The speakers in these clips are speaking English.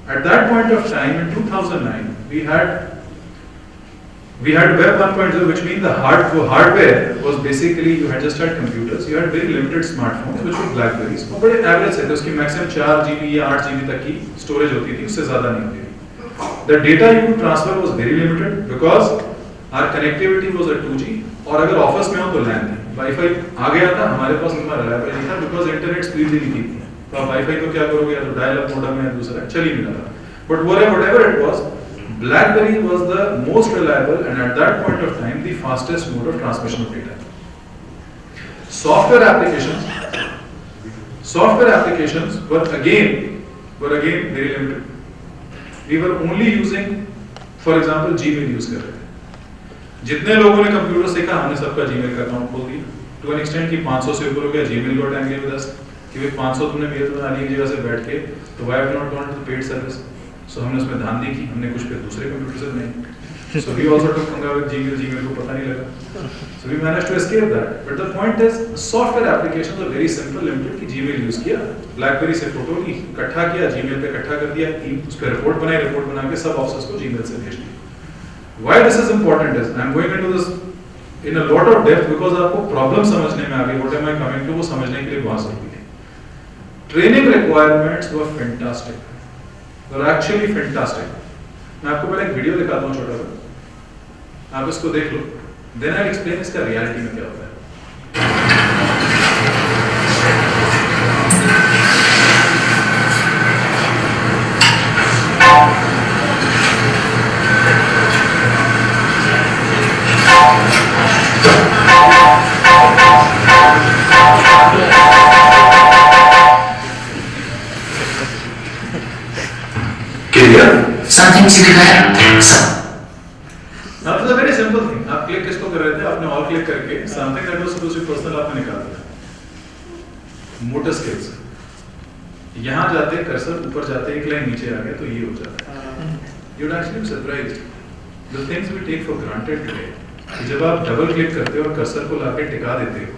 At that point of time in 2009, we had Web 1.0, which means the hardware was basically, you had just had computers, you had very limited smartphones, which were Blackberries. वो बड़े average थे, उसकी maximum 4 GB या 8 GB तक की storage होती थी, उससे ज़्यादा नहीं होती थी. The data you could transfer was very limited because our connectivity was a 2G, और अगर ऑफिस में हो तो LAN थी. वाईफाई आ गया था, हमारे पास उतना रिलायबल नहीं था because इंटरनेट स्पीड ही नहीं थी. तो आप वाईफाई को क्या करोगे, या तो डायल अप मोडेम है, दूसरा चल ही नहीं रहा था. But whatever it was, BlackBerry was the most reliable and at that point of time the fastest mode of transmission of data. Software applications were again very limited. We were only using, for example, Gmail use कर रहे थे. जितने लोगों ने computer सीखा, हमने सबका Gmail का अकाउंट खोल दिया. To an extent कि 500 से ऊपर हो गया, Gmail got angry with us कि 500 तुमने मिले तो आने की जगह से बैठ के, तो why have you not gone to the paid service? So हमने उसमें ध्यान दी कि हमने कुछ पे दूसरे कंप्यूटर से नहीं. So we also took पंगा with Gmail को पता नहीं लगा. So we managed to escape that. But the point is, software applications are very simple, limited कि Gmail use किया, BlackBerry से फोटो ली, इकट्ठा किया, Gmail पे इकट्ठा कर दिया, उस पे रिपोर्ट बना के सब ऑफिसर्स को Gmail से भेज दिया. Why this is important is, I'm going into this in a lot of depth because आपको प्रॉब्लम समझने में आगे, what am I coming to, वो समझने के लिए बहुत जरूरी है. Training requirements were fantastic. Were actually fantastic. मैं आपको पहले एक वीडियो दिखाता हूँ छोटा सा, आप इसको देख लो, then I'll explain इसका रियलिटी में क्या होता है. Something to declare. Now this is a very simple thing. आप क्लिक किसको कर रहे थे? आपने ऑल क्लिक करके something that was supposed to be personal आपने निकाल दिया. Motor skills. यहाँ जाते कर्सर ऊपर जाते एक लाइन नीचे आ गया तो ये हो जाता है. You would actually be surprised. The things we take for granted today. जब आप डबल क्लिक करते हो और कर्सर को लाके टिका देते हो,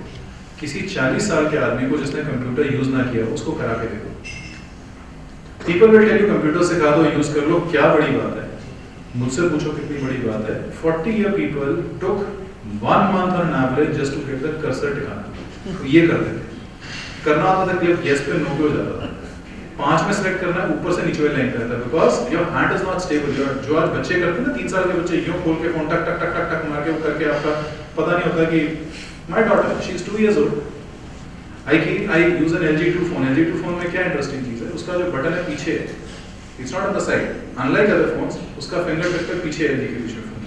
किसी 40 साल के आदमी को जिसने कंप्यूटर यूज ना किया उसको करा के देखो. People will tell you computer सिखा दो, यूज कर लो, क्या बड़ी बात है. मुझसे पूछो कितनी बड़ी बात है. 40-year people took 1 month on average just to get the cursor टिकाना. ये करते थे. करना होता था क्लिक yes पे no पे हो जाता था. 5 में सेलेक्ट करना है, ऊपर से नीचे वाली लाइन करता है because your hand is not stable. जो आज बच्चे करते हैं ना, 3 साल के बच्चे यूं खोल के फोन टक टक टक टक टक मार के वो करके आपका पता नहीं होता कि my daughter she is 2 years old. I use an LG2 phone. LG2 phone में क्या इंटरेस्टिंग चीज है, उसका जो बटन है पीछे है, it's not on the side. Unlike other phones, उसका फिंगर टिप पे पीछे LG के पीछे phone.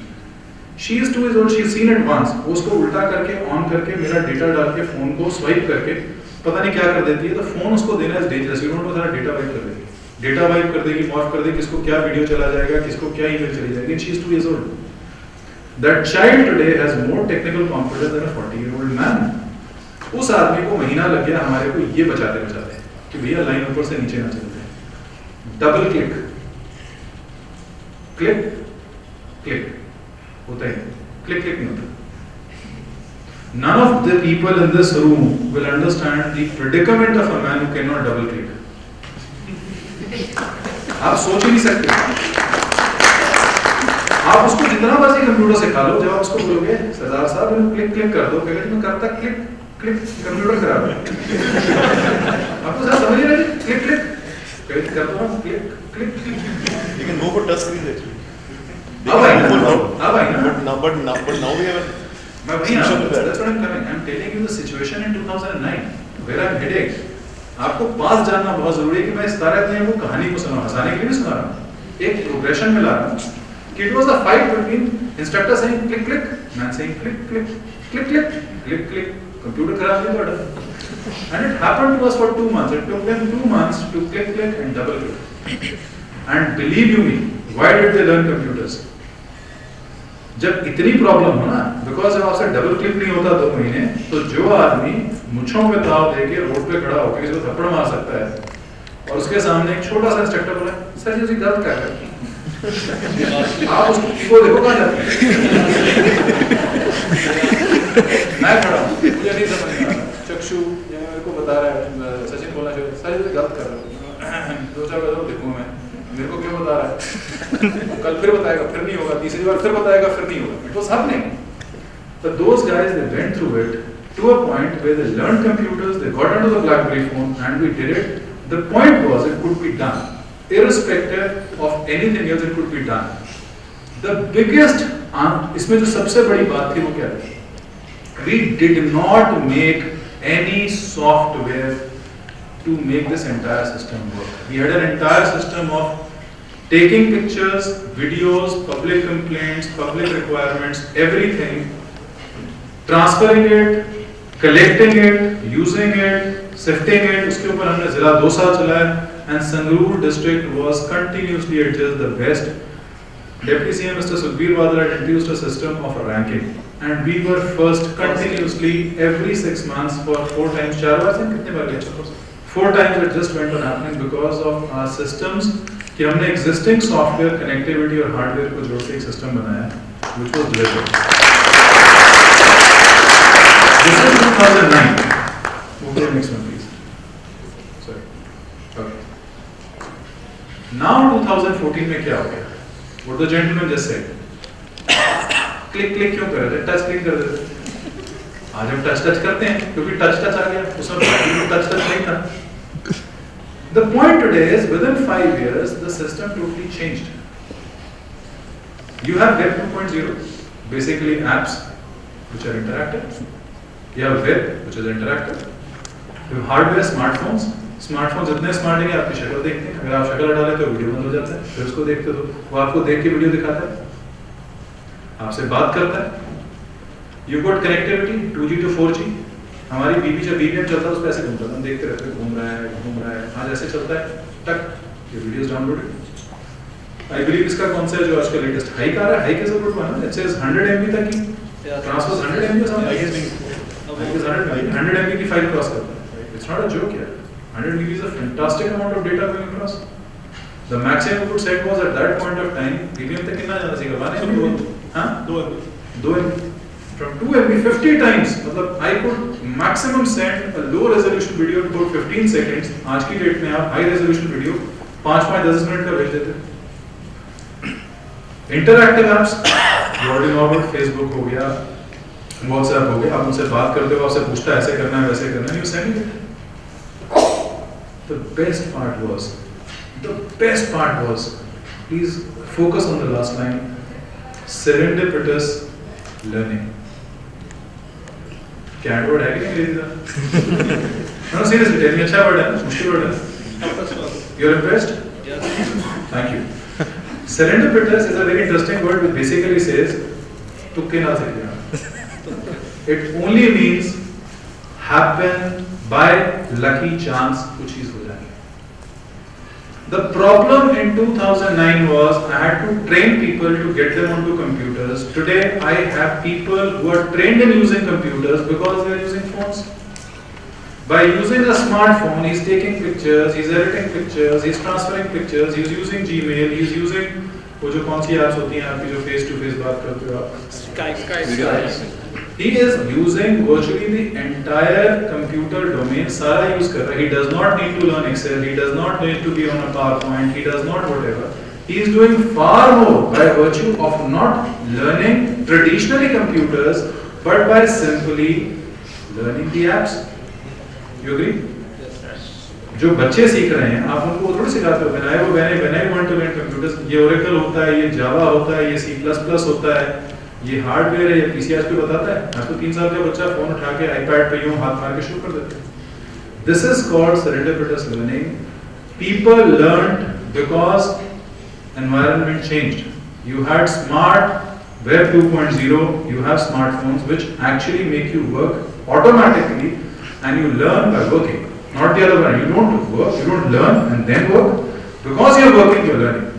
She is 2 years old. She has seen it once. वो उसको उल्टा करके ऑन करके मेरा डेटा डाल के फोन को स्वाइप करके पता नहीं क्या कर देती है. तो फोन उसको देना is dangerous. You don't know सारा डेटा वाइप कर देगी. डेटा वाइप कर देगी, मॉर्फ कर देगी, किसको क्या वीडियो चला जाएगा, किसको क्या ईमेल चली जाएगी. She is 2 years old. That child today has more technical competence than a 40-year-old man. उस आदमी को महीना लग गया हमारे को ये बचाते कि भैया लाइन ऊपर से नीचे ना चलते. डबल क्लिक क्लिक क्लिक होता है, क्लिक क्लिक नहीं होता. None of the people in this room will understand the predicament of a man who cannot double click. आप सोच ही नहीं सकते. आप उसको जितना मर्जी कंप्यूटर सिखा लो, जब आप उसको बोलोगे सरदार साहब क्लिक क्लिक कर दो, कहेगा मैं करता क्लिक क्लिक, कंप्यूटर खराब है. आपको सर समझ रहे हैं, क्लिक क्लिक कर दो ना, click click. You can go for touch screen actually. अब आई ना. But now we have. मैं वही that's what I'm coming. I'm telling you the situation in 2009 where I'm heading. आपको पास जानना बहुत जरूरी है कि मैं इस तरह की वो कहानी को सुना, हंसाने के लिए नहीं सुना रहा हूँ. एक प्रोग्रेशन में ला रहा हूँ. It was a fight between instructor saying click click, man saying click click, click click, click click. Computer खराब नहीं पड़ा. And it happened to us for 2 months. It took them 2 months to click click and double click. And believe you me, why did they learn computers? जब इतनी problem हो ना, because जब आपसे double click नहीं होता 2 महीने, तो जो आदमी मुच्छों में ताव देके रोड पे खड़ा होकर किसी को थप्पड़ मार सकता है और उसके सामने एक छोटा सा इंस्ट्रक्टर बोला सर जी गलत कर रहे हैं, आप उसको देखो कहाँ जाते हैं. मैं खड़ा हूँ, मुझे नहीं समझ में आ रहा. चक्षु मेरे को बता रहा है, सचिन बोलना चाहिए सर जी गलत कर रहे हो. 2-4 बार देखूँ मैं, मेरे को कल फिर बताएगा फिर नहीं होगा, तीसरी बार फिर बताएगा फिर नहीं होगा. It was happening. But those guys, they went through it to a point where they learned computers, they got onto the BlackBerry phone, and we did it. The point was it could be done. Irrespective of anything else, it could be done. The biggest, इसमें जो सबसे बड़ी बात थी वो क्या थी? We did not make any software to make this entire system work. We had an entire system of taking pictures, videos, public complaints, public requirements, everything, transferring it, collecting it, using it, sifting it. उसके ऊपर हमने जिला 2 साल चलाया, and Sangrur district was continuously adjust the best. Deputy CM Mr. Sukhbir Badal had introduced a system of a ranking, and we were first continuously every 6 months for 4 times. 4 बार से कितने बार गए? 4 times it just went on happening because of our systems. कि हमने existing software, connectivity और hardware को जोड़ के एक system बनाया, which was delivered. This is 2009. Move to the next one, please. Sorry. Okay. Now 2014 में क्या हो गया? What the gentleman just said. Click क्यों कर रहे थे? Touch click कर रहे थे. आज हम touch करते हैं क्योंकि touch आ गया. उसमें touch नहीं था. The point today is within 5 years the system totally changed. You have Web 2.0, basically apps which are interactive. You have web which is interactive. You have hardware, smartphones. Smartphones इतने smart हैं कि आपकी शक्ल देखते हैं. अगर आप शक्ल हटा लेते हो वीडियो बंद हो जाता है. फिर उसको देखते हो वो आपको देख के वीडियो दिखाता है, आपसे बात करता है. You got connectivity 2G to 4G. हमारी बीबी जब BBM चलता है उस पर ऐसे घूमता है, हम देखते रहते हैं घूम रहा है. आज ऐसे चलता है, टक ये वीडियोस डाउनलोडेड. आई बिलीव इसका कौन सा है जो आजकल लेटेस्ट हाइक आ रहा है? Hike is a good one. It says 100 MB तक की transfer 100 MB something. Hike is 100 MB की फाइल क्रॉस करता है. इट्स नॉट अ जोक यार. 100 MB is a fantastic amount of data going across. The maximum we could set was at that point of time BBM तक कितना जाना चाहिए माने 2 MB. From 2 MB 50 times, मतलब I could maximum send a low resolution video to about 15 seconds. आज की date में आप high resolution video 5-10 मिनट का भेज देते. Interactive apps, you already know about Facebook हो गया, WhatsApp हो गया. आप उनसे बात करते हो, आपसे पूछता है ऐसे करना है वैसे करना है, you send it. The best part was, please focus on the last line, serendipitous learning. क्या वर्ड है कि नहीं अंग्रेजी का? No, seriously, tell me, अच्छा वर्ड है, मुश्किल वर्ड है. You're impressed? Yes. Thank you. Serendipitous is a very interesting word which basically says तुक्के ना से किया. It only means happen by lucky chance कुछ चीज हो जाएगी. The problem in 2009 was I had to train people to get them onto computers. Today I have people who are trained in using computers because they are using phones. By using a smartphone, he's taking pictures, he's editing pictures, he's transferring pictures, he's using Gmail, he's using वो जो कौन सी apps होती हैं आपकी जो face to face बात करते हो आप? Skype. He is using virtually the entire computer domain. सारा use कर रहा है. He does not need to learn Excel. He does not need to be on a PowerPoint. He does not whatever. He is doing far more by virtue of not learning traditionally computers, but by simply learning the apps. You agree? जो बच्चे सीख रहे हैं आप उनको थोड़ी सिखाते हो. when I want to learn computers, ये Oracle होता है, ये Java होता है, ये C++ होता है, ये हार्डवेयर है, ये PCH पे बताता है. आज तो 3 साल का बच्चा फोन उठा के iPad पे यूं हाथ मार के शुरू कर देते हैं. This is called serendipitous learning. People learned because environment changed. You had smart Web 2.0, you have smartphones which actually make you work automatically, and you learn by working. Not the other way. You don't work, you don't learn and then work. Because you are working, you are learning.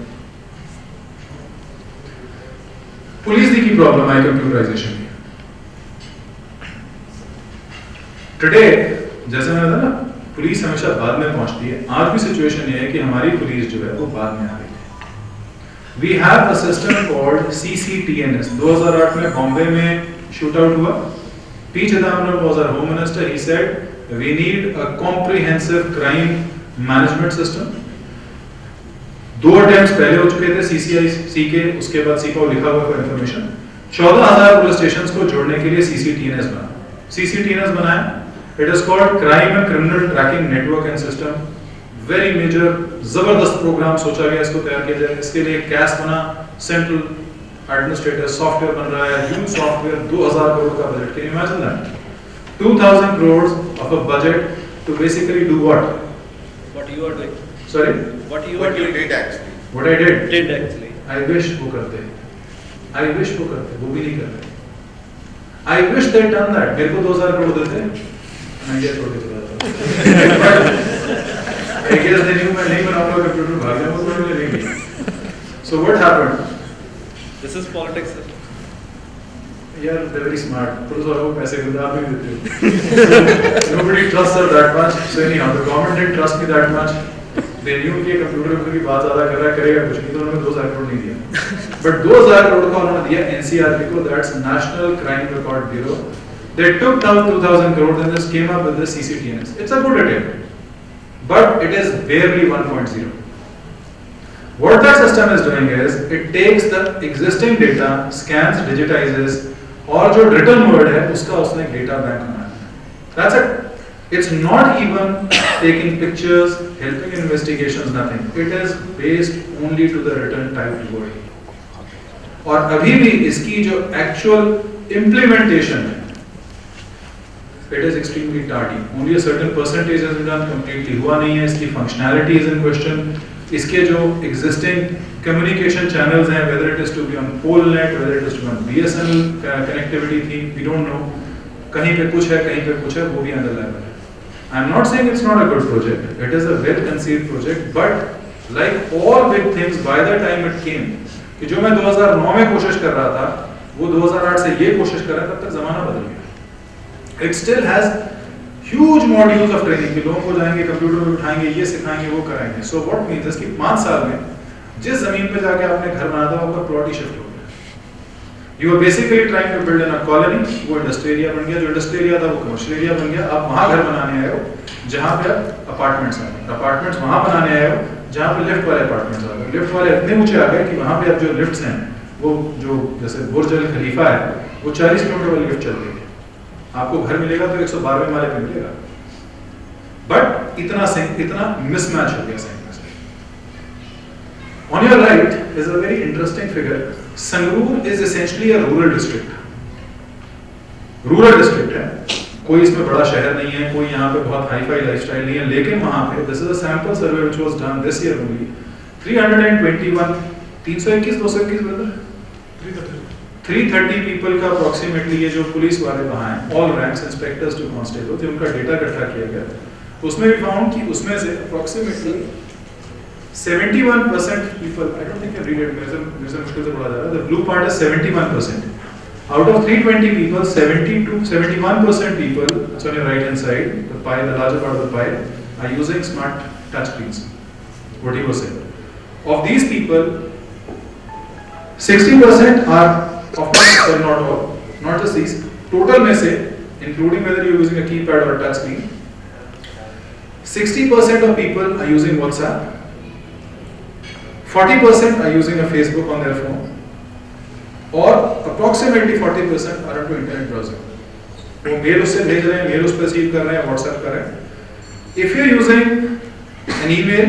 Police की problem है computerization की. Today, जैसे मैंने बताया ना, police हमेशा बाद में पहुंचती है. आज भी सिचुएशन ये है कि हमारी पुलिस जो है वो बाद में आ रही है. We have a system called CCTNS. 2008 में बॉम्बे में शूट आउट हुआ. P. Chidambaram was our home minister. He said we need a comprehensive crime management system. 2 attempts पहले हो चुके थे CCIC के, उसके बाद सीपाओ लिखा हुआ फॉर इंफॉर्मेशन। 14,000 पुलिस स्टेशंस को जोड़ने के लिए CCTNS बना। CCTNS बनाया, it is called crime and criminal tracking network and system. Very major जबरदस्त प्रोग्राम सोचा गया इसको तैयार किया जाए। इसके लिए कैस बना, सेंट्रल एडमिनिस्ट्रेटर सॉफ्टवेयर बन रहा है, ह्यूज सॉफ्टवेयर, 2000 करोड़ का budget. Can you imagine that? 2000 crores of a budget to basically do what? What you are doing? Sorry? What you are What you doing? did actually. What I did? Did actually. I wish वो करते, I wish वो करते, वो भी नहीं करते। I wish they done that। मेरे को 2000 करोड़ देते, मैं क्या छोड़ के चला जाता। I guess they knew मैं नहीं बनाऊंगा कंप्यूटर, भाग गया, वो तो नहीं किया। So what happened? This is politics, sir. Yeah, they're very smart. Police वालों को पैसे खुद आप ही देते हो। Nobody trusts her that much. So anyhow, the government didn't trust me that much. They knew कि कंप्यूटर की बात ज़्यादा कर रहा है, करेगा कुछ नहीं, तो उन्होंने 2000 करोड़ नहीं दिया। But 2000 करोड़ का उन्होंने दिया NCRB को, that's National Crime Record Bureau. They took down 2000 crore and just came up with the CCTNS. It's a good attempt, but it is barely 1.0. What that system is doing is it takes the existing data, scans, digitizes, और जो written word है उसका उसने data bank बनाया। That's it. It's not even taking pictures, helping investigations, nothing. It is based only to the written typed word. और अभी भी इसकी जो actual implementation है, it is extremely tardy. Only a certain percentage has been done, completely हुआ नहीं है। इसकी functionality is in question. इसके जो existing communication channels हैं, whether it is to be on Polnet, whether it is to be on BSNL connectivity thing, we don't know. कहीं पे कुछ है, कहीं पे कुछ है, वो भी unreliable है। I'm not saying it's not a good project. It is a well-conceived project, but like all big things, by the time it came, कि जो मैं 2009 में कोशिश कर रहा था, वो 2008 से ये कोशिश कर रहा है, तब तक जमाना बदल गया। It still has huge modules of training कि लोगों को जाएंगे, कंप्यूटर में उठाएंगे, ये सिखाएंगे, वो कराएंगे। So what means is कि 5 साल में जिस जमीन पे जाके आपने घर बनाया था, आपका प्लॉट ही शिफ्ट हो गया। You were basically trying to build in a colony, वो इंडस्ट्रियल एरिया बन गया, जो इंडस्ट्रियल एरिया था वो कमर्शियल एरिया बन गया। आप वहाँ घर बनाने आए हो जहाँ पे अपार्टमेंट्स आ गए, अपार्टमेंट्स वहाँ बनाने आए हो जहाँ पे लिफ्ट वाले अपार्टमेंट्स आ गए। लिफ्ट वाले इतने ऊंचे आ गए कि वहाँ पे अब जो लिफ्ट्स हैं, वो जो जैसे बुर्ज अल खलीफा है, वो 40 किलोमीटर वाली लिफ्ट चल रही है। आपको घर मिलेगा तो 112वें माले पे मिलेगा, बट इतना मिसमैच हो गया सही। On your right is a very interesting figure. Sangrur is essentially a rural district. Rural district है, कोई इसमें बड़ा शहर नहीं है, कोई यहाँ पे बहुत हाई-फाई लाइफस्टाइल नहीं है, लेकिन वहाँ पे this is a sample survey which was done this year only. 321 brother, 330 people का approximately ये जो पुलिस वाले वहाँ हैं, all ranks, inspectors to constables, उनका डेटा इकट्ठा किया गया। उसमें भी found कि उसमें से approximately 71% people, I don't think I read it, मेरे से मुश्किल से पढ़ा जा रहा है, the blue part is 71%. Out of 320 people, 71% people, that's on your right hand side, the pie, the larger part of the pie, are using smart touch screens. What he was saying. Of these people, 60% are, of course, not all, not just these, total में से, including whether you're using a keypad or a touch screen, 60% of people are using WhatsApp, 40% are using a Facebook on their phone, or approximately 40% are into internet browsing. वो mail उससे भेज रहे हैं, mail उस पर receive कर रहे हैं, WhatsApp कर रहे हैं. If you're using an email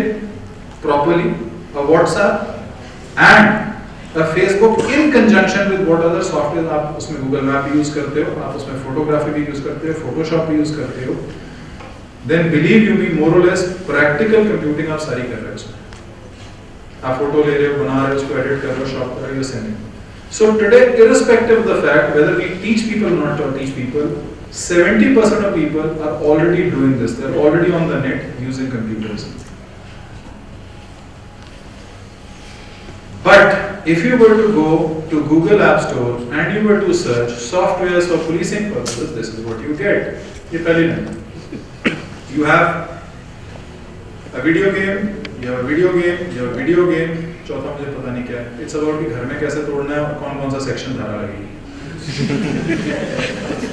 properly, a WhatsApp and a Facebook in conjunction with what other software आप उसमें Google Map भी use करते हो, आप उसमें photography भी use करते हो, Photoshop भी use करते हो, then believe you me more or less practical computing आप सारी कर रहे हो उसमें. आप फोटो ले रहे हो, बना रहे हो, उसको एडिट कर रहे हो, शॉप कर रहे हो, sending. So today, irrespective of the fact whether we teach people or not teach people, 70% of people are already doing this. They're already on the net using computers. But if you were to go to Google App Store and you were to search softwares for policing purposes, this is what you get. ये पहली नहीं. You have a video game, you have a video game, you have a video game. चौथा मुझे पता नहीं क्या है. It's about कि घर में कैसे तोड़ना है और कौन-कौन सा सेक्शन धारा लगेगी.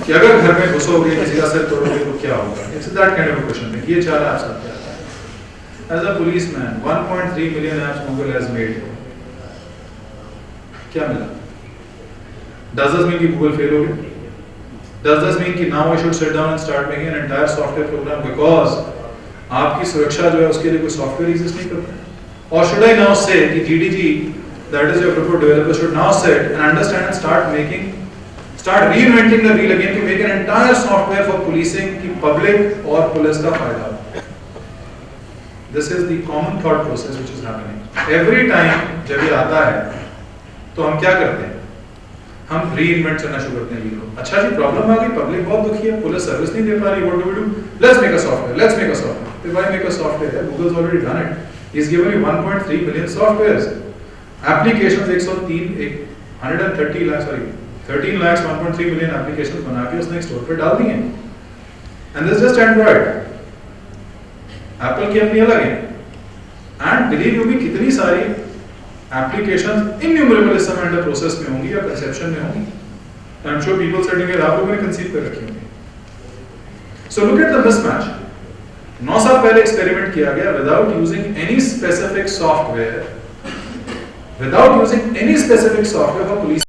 कि अगर घर में घुसोगे, किसी का सिर तोड़ोगे तो क्या होगा? It's that kind of a question. ये 4 apps आपके आता है. as a policeman, 1.3 million apps Google has made. क्या मिला? Does this mean कि Google fail हो गया? Does this mean कि now I should sit down and start making an entire software program because आपकी सुरक्षा जो है उसके लिए कोई सॉफ्टवेयर एग्जिस्ट नहीं करता? Or should I now say कि GDG, that is your group of developers, should now sit and understand and start reinventing the wheel again to make an entire software for policing कि public और police का फायदा हो? This is the common thought process which is happening. Every time जब ये आता है, तो हम क्या करते हैं? हम रीइन्वेंट करना शुरू करते हैं वील को. अच्छा जी, प्रॉब्लम आ गई, पब्लिक बहुत दुखी है, पुलिस सर्विस नहीं दे पा रही, what do we do? Let's make a software. Then why make a software? Google's already done it. He's given you 1.3 million softwares. Applications 13 lakhs 1.3 million applications बना के उसने एक स्टोर पे डाल दी हैं. And this is just Android. Apple की अपनी अलग है. And believe you me, कितनी सारी applications innumerable इस समय अंडर प्रोसेस में होंगी या कंसेप्शन में होंगी. I'm sure people sitting here आप लोगों ने कंसीव कर रखी होंगी. So look at the mismatch. 9 साल पहले एक्सपेरिमेंट किया गया without using any specific software for police